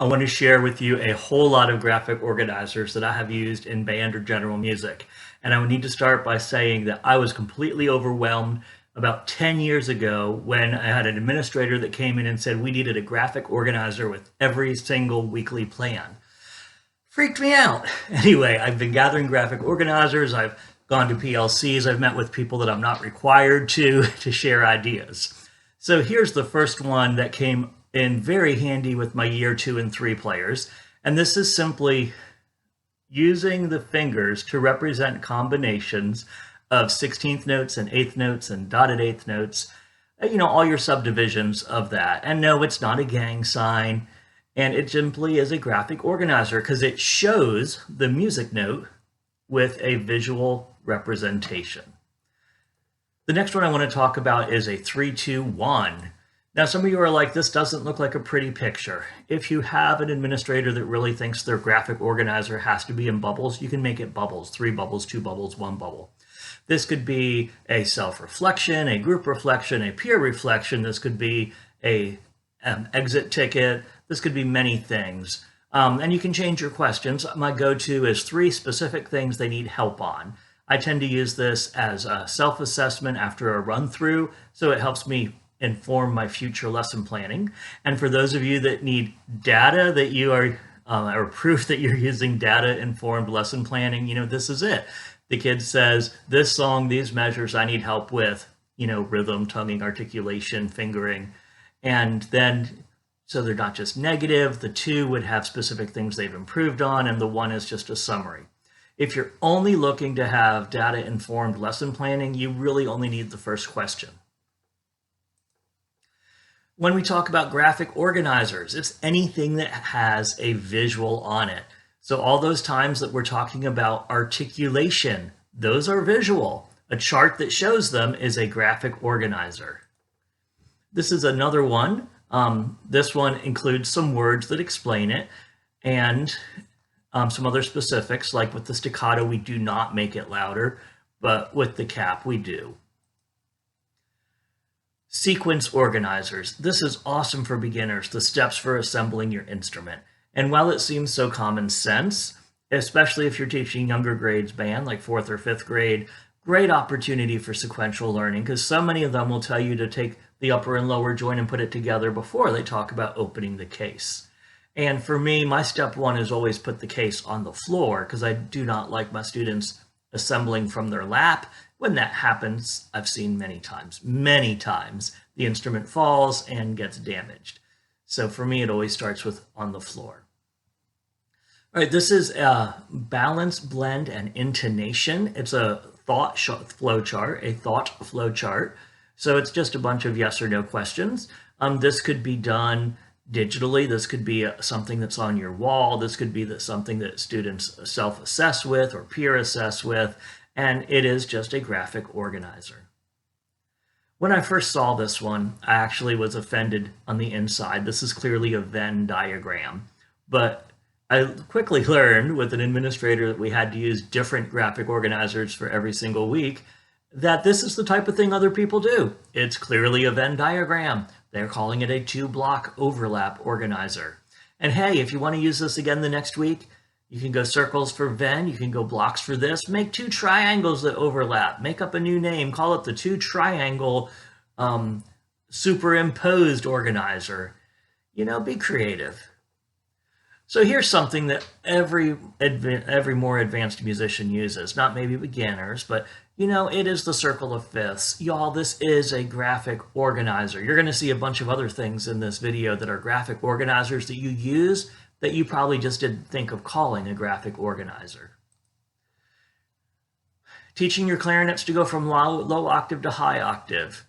I want to share with you a whole lot of graphic organizers that I have used in band or general music. And I would need to start by saying that I was completely overwhelmed about 10 years ago when I had an administrator that came in and said we needed a graphic organizer with every single weekly plan. Freaked me out. Anyway, I've been gathering graphic organizers. I've gone to PLCs. I've met with people that I'm not required to share ideas. So here's the first one that came in very handy with my year 2 and 3 players. And this is simply using the fingers to represent combinations of 16th notes and 8th notes and dotted 8th notes, all your subdivisions of that. And no, it's not a gang sign. And it simply is a graphic organizer because it shows the music note with a visual representation. The next one I want to talk about is a 3-2-1. Now, some of you are like, this doesn't look like a pretty picture. If you have an administrator that really thinks their graphic organizer has to be in bubbles, you can make it bubbles, 3 bubbles, 2 bubbles, 1 bubble. This could be a self-reflection, a group reflection, a peer reflection. This could be a exit ticket. This could be many things. And you can change your questions. My go-to is 3 specific things they need help on. I tend to use this as a self-assessment after a run-through, so it helps me inform my future lesson planning. And for those of you that need data that you are, or proof that you're using data-informed lesson planning, this is it. The kid says, this song, these measures I need help with, rhythm, tonguing, articulation, fingering. And then, so they're not just negative, the 2 would have specific things they've improved on, and the 1 is just a summary. If you're only looking to have data-informed lesson planning, you really only need the first question. When we talk about graphic organizers, it's anything that has a visual on it. So all those times that we're talking about articulation, those are visual. A chart that shows them is a graphic organizer. This is another one. This one includes some words that explain it and some other specifics, like with the staccato, we do not make it louder, but with the cap, we do. Sequence organizers. This is awesome for beginners, the steps for assembling your instrument. And while it seems so common sense, especially if you're teaching younger grades band, like 4th or 5th grade, great opportunity for sequential learning because so many of them will tell you to take the upper and lower joint and put it together before they talk about opening the case. And for me, my step 1 is always put the case on the floor because I do not like my students assembling from their lap. When that happens, I've seen many times, the instrument falls and gets damaged. So for me, it always starts with on the floor. All right, this is a balance, blend, and intonation. It's a thought flow chart. So it's just a bunch of yes or no questions. This could be done digitally. This could be something that's on your wall. This could be something that students self-assess with or peer assess with. And it is just a graphic organizer. When I first saw this one, I actually was offended on the inside. This is clearly a Venn diagram. But I quickly learned with an administrator that we had to use different graphic organizers for every single week that this is the type of thing other people do. It's clearly a Venn diagram. They're calling it a 2-block overlap organizer. And hey, if you want to use this again the next week, you can go circles for Venn, you can go blocks for this, make 2 triangles that overlap, make up a new name, call it the 2-triangle superimposed organizer. Be creative. So here's something that every more advanced musician uses, not maybe beginners, but it is the circle of fifths. Y'all, this is a graphic organizer. You're going to see a bunch of other things in this video that are graphic organizers that you use that you probably just didn't think of calling a graphic organizer. Teaching your clarinets to go from low octave to high octave.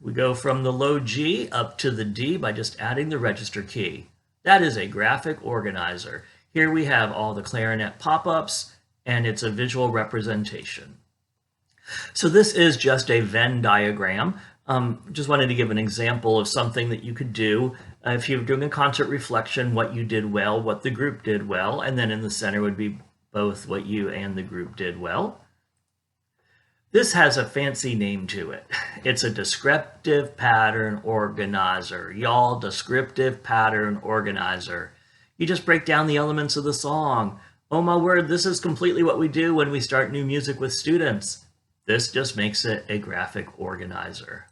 We go from the low G up to the D by just adding the register key. That is a graphic organizer. Here we have all the clarinet pop-ups, and it's a visual representation. So this is just a Venn diagram. Just wanted to give an example of something that you could do. If you're doing a concert reflection, what you did well, what the group did well, and then in the center would be both what you and the group did well. This has a fancy name to it. It's a descriptive pattern organizer. Y'all, descriptive pattern organizer. You just break down the elements of the song. Oh my word, this is completely what we do when we start new music with students. This just makes it a graphic organizer.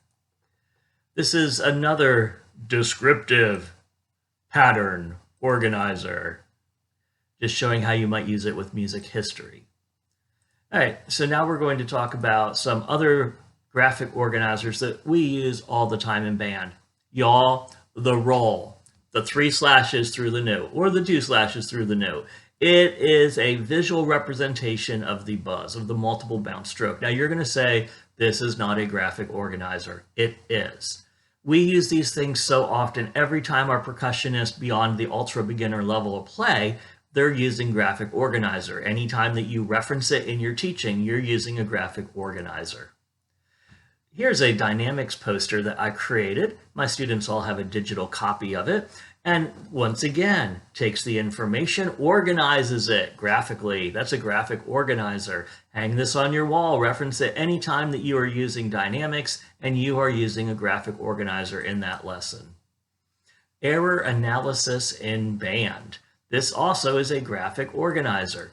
This is another descriptive pattern organizer, just showing how you might use it with music history. All right, so now we're going to talk about some other graphic organizers that we use all the time in band. Y'all, the roll, the 3 slashes through the note, or the 2 slashes through the note. It is a visual representation of the buzz, of the multiple bounce stroke. Now you're going to say, this is not a graphic organizer. It is. We use these things so often. Every time our percussionist beyond the ultra beginner level of play, they're using graphic organizer. Anytime that you reference it in your teaching, you're using a graphic organizer. Here's a dynamics poster that I created. My students all have a digital copy of it. And once again, takes the information, organizes it graphically. That's a graphic organizer. Hang this on your wall, reference it anytime that you are using dynamics and you are using a graphic organizer in that lesson. Error analysis in band. This also is a graphic organizer.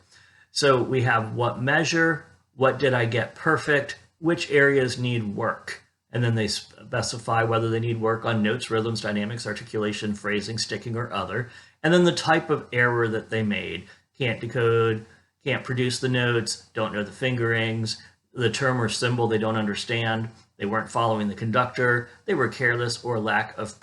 So we have what measure, what did I get perfect, which areas need work. And then they specify whether they need work on notes, rhythms, dynamics, articulation, phrasing, sticking, or other. And then the type of error that they made. Can't decode, can't produce the notes, don't know the fingerings, the term or symbol they don't understand, they weren't following the conductor, they were careless, or lack of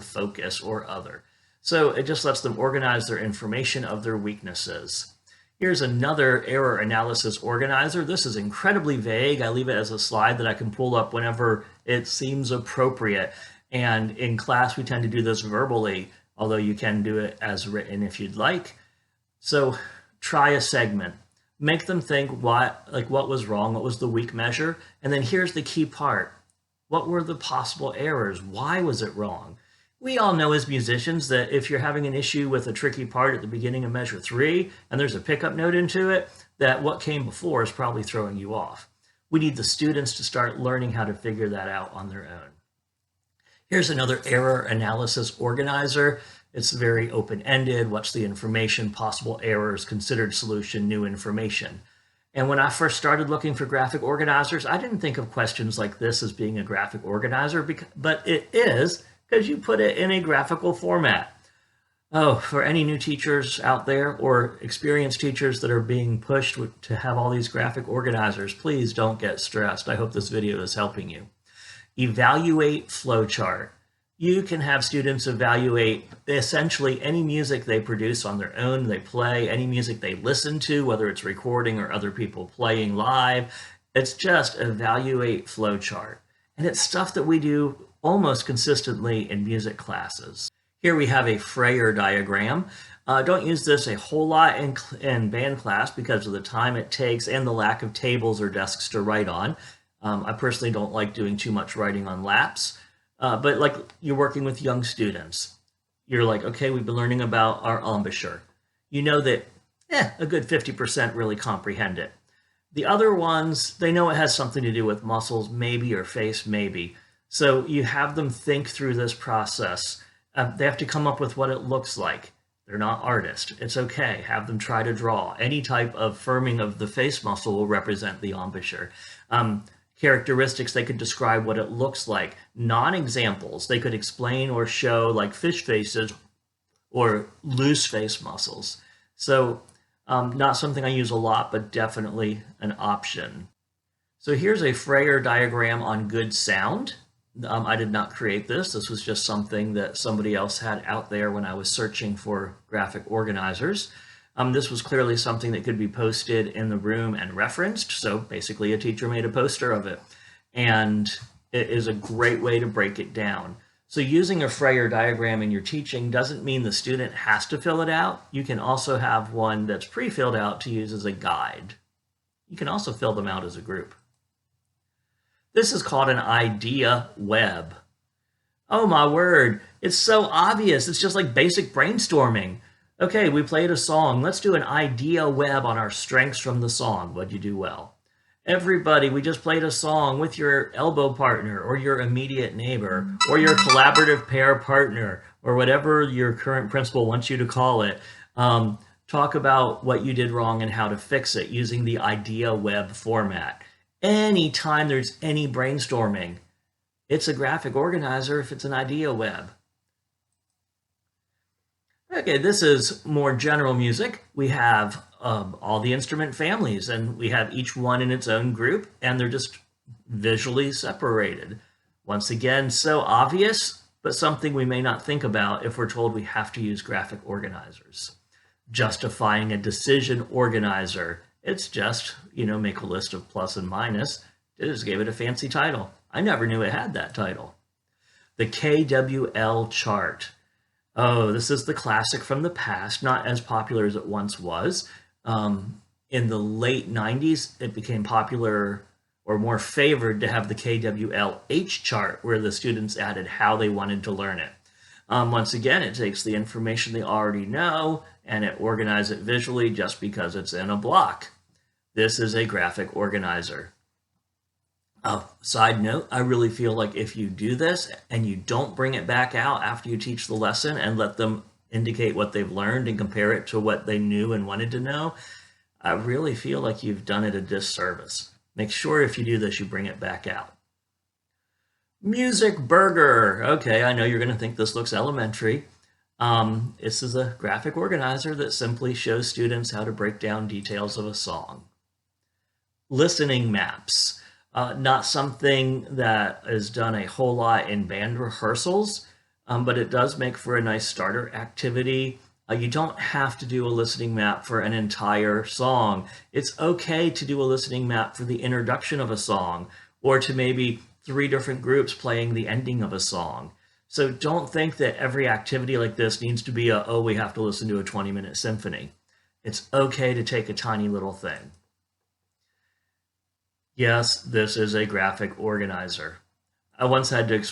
focus, or other. So it just lets them organize their information of their weaknesses. Here's another error analysis organizer. This is incredibly vague. I leave it as a slide that I can pull up whenever it seems appropriate. And in class, we tend to do this verbally, although you can do it as written if you'd like. So try a segment. Make them think what was wrong, what was the weak measure, and then here's the key part. What were the possible errors? Why was it wrong? We all know as musicians that if you're having an issue with a tricky part at the beginning of measure 3 and there's a pickup note into it, that what came before is probably throwing you off. We need the students to start learning how to figure that out on their own. Here's another error analysis organizer. It's very open-ended. What's the information, possible errors, considered solution, new information. And when I first started looking for graphic organizers, I didn't think of questions like this as being a graphic organizer, but it is, because you put it in a graphical format. Oh, for any new teachers out there or experienced teachers that are being pushed to have all these graphic organizers, please don't get stressed. I hope this video is helping you. Evaluate flowchart. You can have students evaluate essentially any music they produce on their own, they play, any music they listen to, whether it's recording or other people playing live. It's just evaluate flowchart. And it's stuff that we do almost consistently in music classes. Here we have a Freyer diagram. Don't use this a whole lot in band class because of the time it takes and the lack of tables or desks to write on. I personally don't like doing too much writing on laps, but like you're working with young students. You're like, okay, we've been learning about our embouchure. You know that a good 50% really comprehend it. The other ones, they know it has something to do with muscles, maybe, or face, maybe. So you have them think through this process. They have to come up with what it looks like. They're not artists. It's okay. Have them try to draw. Any type of firming of the face muscle will represent the embouchure. Characteristics, they could describe what it looks like. Non-examples, they could explain or show like fish faces or loose face muscles. So not something I use a lot, but definitely an option. So here's a Freyer diagram on good sound. I did not create this. This was just something that somebody else had out there when I was searching for graphic organizers. This was clearly something that could be posted in the room and referenced. So basically a teacher made a poster of it. And it is a great way to break it down. So using a Freyer diagram in your teaching doesn't mean the student has to fill it out. You can also have one that's pre-filled out to use as a guide. You can also fill them out as a group. This is called an idea web. Oh my word, it's so obvious. It's just like basic brainstorming. Okay, we played a song. Let's do an idea web on our strengths from the song. What'd you do well? Everybody, we just played a song with your elbow partner or your immediate neighbor or your collaborative pair partner or whatever your current principal wants you to call it. Talk about what you did wrong and how to fix it using the idea web format. Anytime there's any brainstorming, it's a graphic organizer if it's an idea web. Okay, this is more general music. We have all the instrument families, and we have each one in its own group, and they're just visually separated. Once again, so obvious, but something we may not think about if we're told we have to use graphic organizers. Justifying a decision organizer. It's just, make a list of plus and minus. They just gave it a fancy title. I never knew it had that title. The KWL chart. Oh, this is the classic from the past, not as popular as it once was. In the late 90s, it became popular or more favored to have the KWLH chart, where the students added how they wanted to learn it. Once again, it takes the information they already know and it organizes it visually just because it's in a block. This is a graphic organizer. Side note, I really feel like if you do this and you don't bring it back out after you teach the lesson and let them indicate what they've learned and compare it to what they knew and wanted to know, I really feel like you've done it a disservice. Make sure if you do this, you bring it back out. Music burger. Okay, I know you're going to think this looks elementary. This is a graphic organizer that simply shows students how to break down details of a song. Listening maps. Not something that is done a whole lot in band rehearsals, but it does make for a nice starter activity. You don't have to do a listening map for an entire song. It's okay to do a listening map for the introduction of a song, or to maybe 3 different groups playing the ending of a song. So don't think that every activity like this needs to be we have to listen to a 20-minute symphony. It's okay to take a tiny little thing. Yes, this is a graphic organizer. I once had to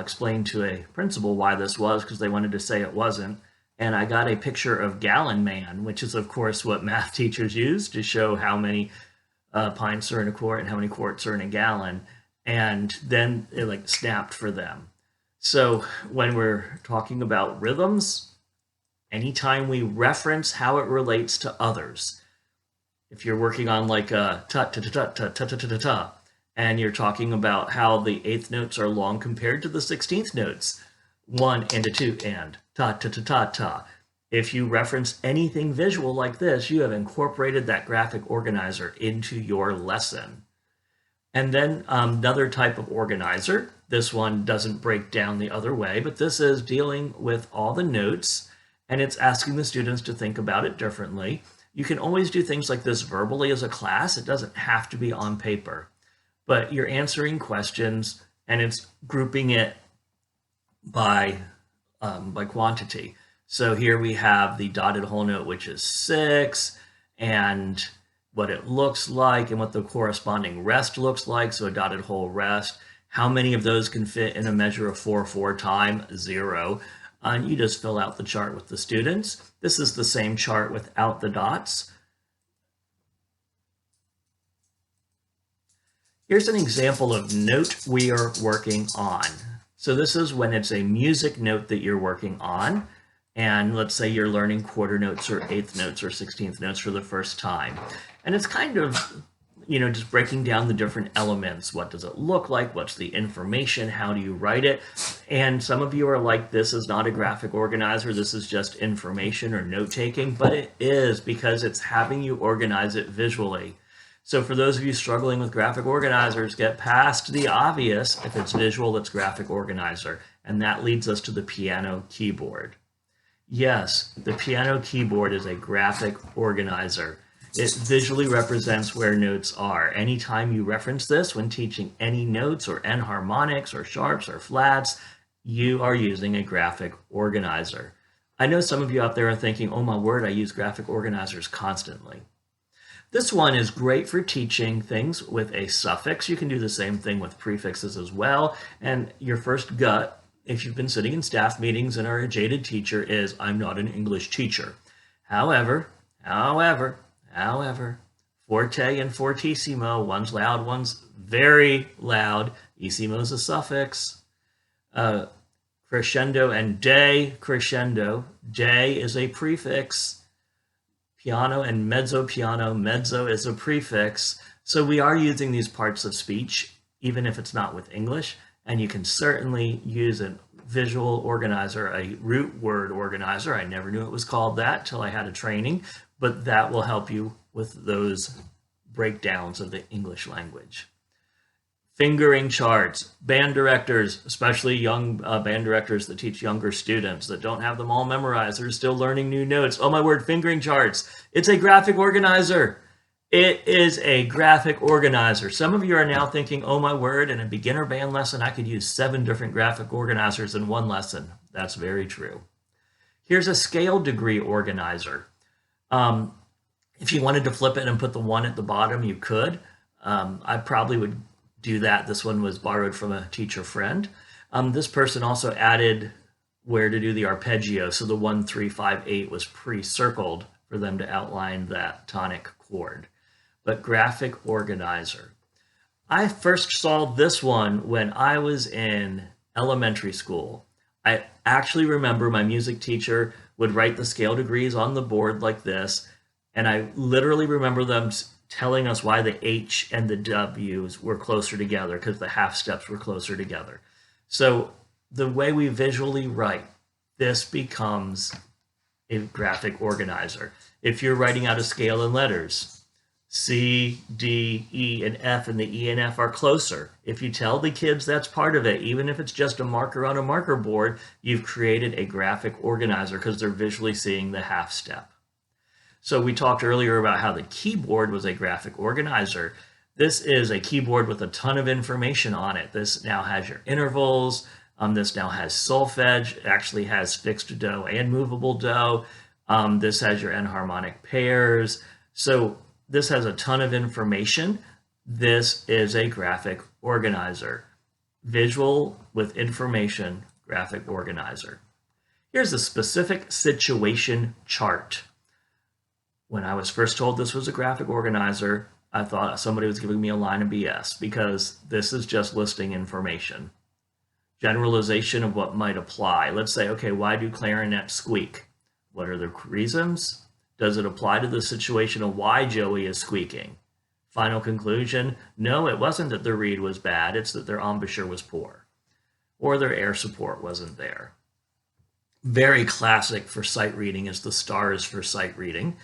explain to a principal why this was because they wanted to say it wasn't. And I got a picture of Gallon Man, which is, of course, what math teachers use to show how many pints are in a quart and how many quarts are in a gallon. And then it snapped for them. So when we're talking about rhythms, anytime we reference how it relates to others, if you're working on like a ta-ta-ta-ta-ta-ta-ta-ta, and you're talking about how the 8th notes are long compared to the 16th notes, 1 and a 2 and ta-ta-ta-ta-ta. If you reference anything visual like this, you have incorporated that graphic organizer into your lesson. And then another type of organizer, this one doesn't break down the other way, but this is dealing with all the notes, and it's asking the students to think about it differently. You can always do things like this verbally as a class. It doesn't have to be on paper, but you're answering questions and it's grouping it by quantity. So here we have the dotted whole note, which is 6, and what it looks like and what the corresponding rest looks like. So a dotted whole rest. How many of those can fit in a measure of 4/4 time? 0. And you just fill out the chart with the students. This is the same chart without the dots. Here's an example of note we are working on. So this is when it's a music note that you're working on. And let's say you're learning quarter notes or 8th notes or 16th notes for the first time. And it's kind of, just breaking down the different elements. What does it look like? What's the information? How do you write it? And some of you are like, this is not a graphic organizer. This is just information or note-taking, but it is because it's having you organize it visually. So for those of you struggling with graphic organizers, get past the obvious. If it's visual, it's graphic organizer. And that leads us to the piano keyboard. Yes, the piano keyboard is a graphic organizer. It visually represents where notes are. Anytime you reference this when teaching any notes or enharmonics or sharps or flats, you are using a graphic organizer. I know some of you out there are thinking, oh my word, I use graphic organizers constantly. This one is great for teaching things with a suffix. You can do the same thing with prefixes as well. And your first gut, if you've been sitting in staff meetings and are a jaded teacher, is I'm not an English teacher. However, Forte and fortissimo, one's loud, one's very loud. Issimo is a suffix. Crescendo and decrescendo. De is a prefix. Piano and mezzo piano. Mezzo is a prefix. So we are using these parts of speech, even if it's not with English. And you can certainly use a visual organizer, a root word organizer. I never knew it was called that till I had a training, but that will help you with those breakdowns of the English language. Fingering charts. Band directors, especially young band directors that teach younger students that don't have them all memorized, they're still learning new notes. Oh my word, fingering charts. It's a graphic organizer. It is a graphic organizer. Some of you are now thinking, oh my word, in a beginner band lesson, I could use 7 different graphic organizers in one lesson. That's very true. Here's a scale degree organizer. If you wanted to flip it and put the 1 at the bottom, you could. I probably would do that. This one was borrowed from a teacher friend. This person also added where to do the arpeggio. So the 1, 3, 5, 8 was pre-circled for them to outline that tonic chord. But graphic organizer. I first saw this one when I was in elementary school. I actually remember my music teacher would write the scale degrees on the board like this. And I literally remember them telling us why the H and the W's were closer together because the half steps were closer together. So the way we visually write, this becomes a graphic organizer. If you're writing out a scale in letters, C, D, E, and F, and the E and F are closer. If you tell the kids that's part of it, even if it's just a marker on a marker board, you've created a graphic organizer because they're visually seeing the half step. So we talked earlier about how the keyboard was a graphic organizer. This is a keyboard with a ton of information on it. This now has your intervals. This now has solfege. It actually has fixed do and movable do. This has your enharmonic pairs. So this has a ton of information. This is a graphic organizer. Visual with information, graphic organizer. Here's a specific situation chart. When I was first told this was a graphic organizer, I thought somebody was giving me a line of BS because this is just listing information. Generalization of what might apply. Let's say, okay, why do clarinets squeak? What are the reasons? Does it apply to the situation of why Joey is squeaking? Final conclusion, no, it wasn't that their reed was bad, it's that their embouchure was poor or their air support wasn't there. Very classic for sight reading is the stars for sight reading.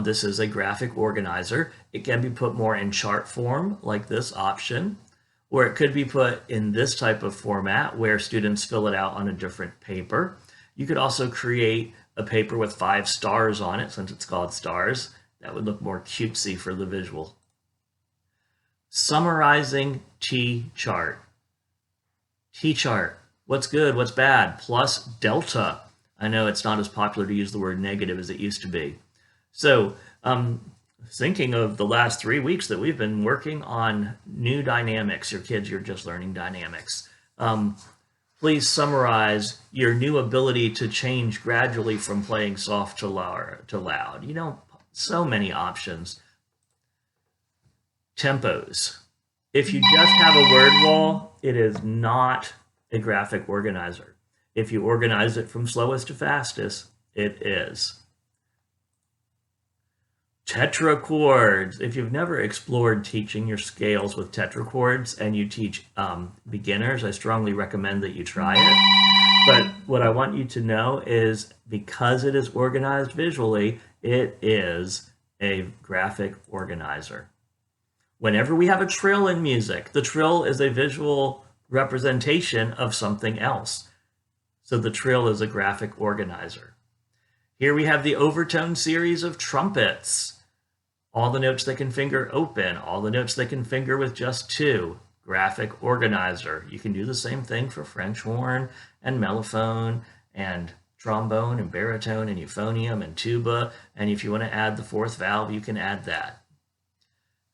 This is a graphic organizer. It can be put more in chart form, like this option, or it could be put in this type of format where students fill it out on a different paper. You could also create a paper with 5 stars on it, since it's called stars. That would look more cutesy for the visual. Summarizing T-chart. T-chart, what's good, what's bad, plus delta. I know it's not as popular to use the word negative as it used to be. So thinking of the last 3 weeks that we've been working on new dynamics, your kids, you're just learning dynamics. Please summarize your new ability to change gradually from playing soft to loud. You know, so many options. Tempos. If you just have a word wall, it is not a graphic organizer. If you organize it from slowest to fastest, it is. Tetrachords. If you've never explored teaching your scales with tetrachords and you teach beginners, I strongly recommend that you try it. But what I want you to know is because it is organized visually, it is a graphic organizer. Whenever we have a trill in music, the trill is a visual representation of something else. So the trill is a graphic organizer. Here we have the overtone series of trumpets. All the notes they can finger open, all the notes they can finger with just 2. Graphic organizer. You can do the same thing for French horn and mellophone and trombone and baritone and euphonium and tuba. And if you want to add the 4th valve, you can add that.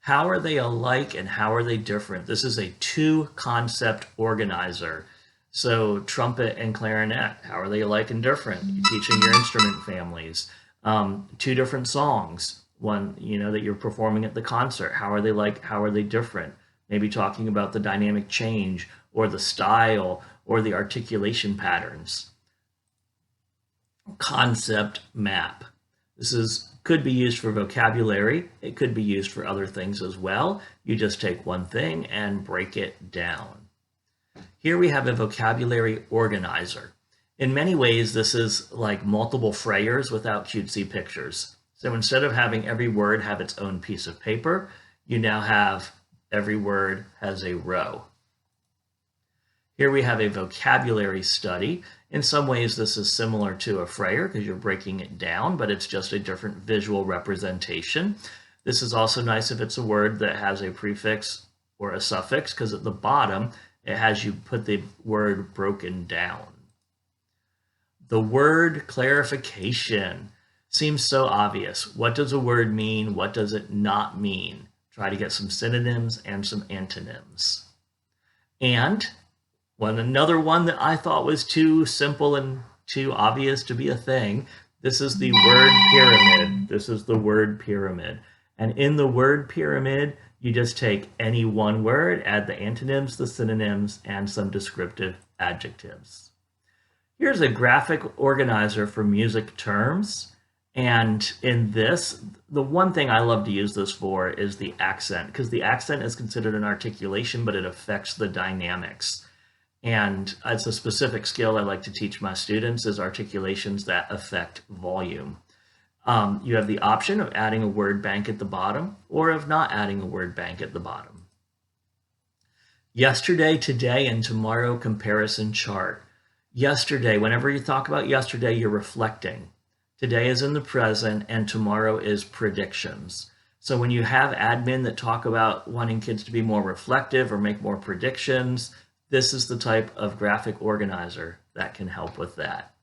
How are they alike and how are they different? This is a 2-concept organizer. So trumpet and clarinet, how are they alike and different? You're teaching your instrument families. 2 different songs. one, that you're performing at the concert. How are they like? How are they different? Maybe talking about the dynamic change or the style or the articulation patterns. Concept map. Could be used for vocabulary. It could be used for other things as well. You just take one thing and break it down. Here we have a vocabulary organizer. In many ways, this is like multiple frayers without cutesy pictures. So instead of having every word have its own piece of paper, you now have every word has a row. Here we have a vocabulary study. In some ways, this is similar to a frayer because you're breaking it down, but it's just a different visual representation. This is also nice if it's a word that has a prefix or a suffix, because at the bottom, it has you put the word broken down. The word clarification seems so obvious. What does a word mean? What does it not mean? Try to get some synonyms and some antonyms. And another one that I thought was too simple and too obvious to be a thing, this is the word pyramid. This is the word pyramid. And in the word pyramid, you just take any one word, add the antonyms, the synonyms, and some descriptive adjectives. Here's a graphic organizer for music terms. And in this, the one thing I love to use this for is the accent, because the accent is considered an articulation, but it affects the dynamics. And it's a specific skill I like to teach my students, is articulations that affect volume. You have the option of adding a word bank at the bottom or of not adding a word bank at the bottom. Yesterday, today, and tomorrow comparison chart. Yesterday, whenever you talk about yesterday, you're reflecting. Today is in the present, and tomorrow is predictions. So when you have admin that talk about wanting kids to be more reflective or make more predictions, this is the type of graphic organizer that can help with that.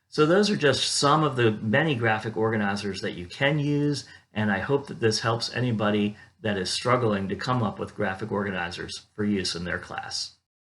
So those are just some of the many graphic organizers that you can use, and I hope that this helps anybody that is struggling to come up with graphic organizers for use in their class.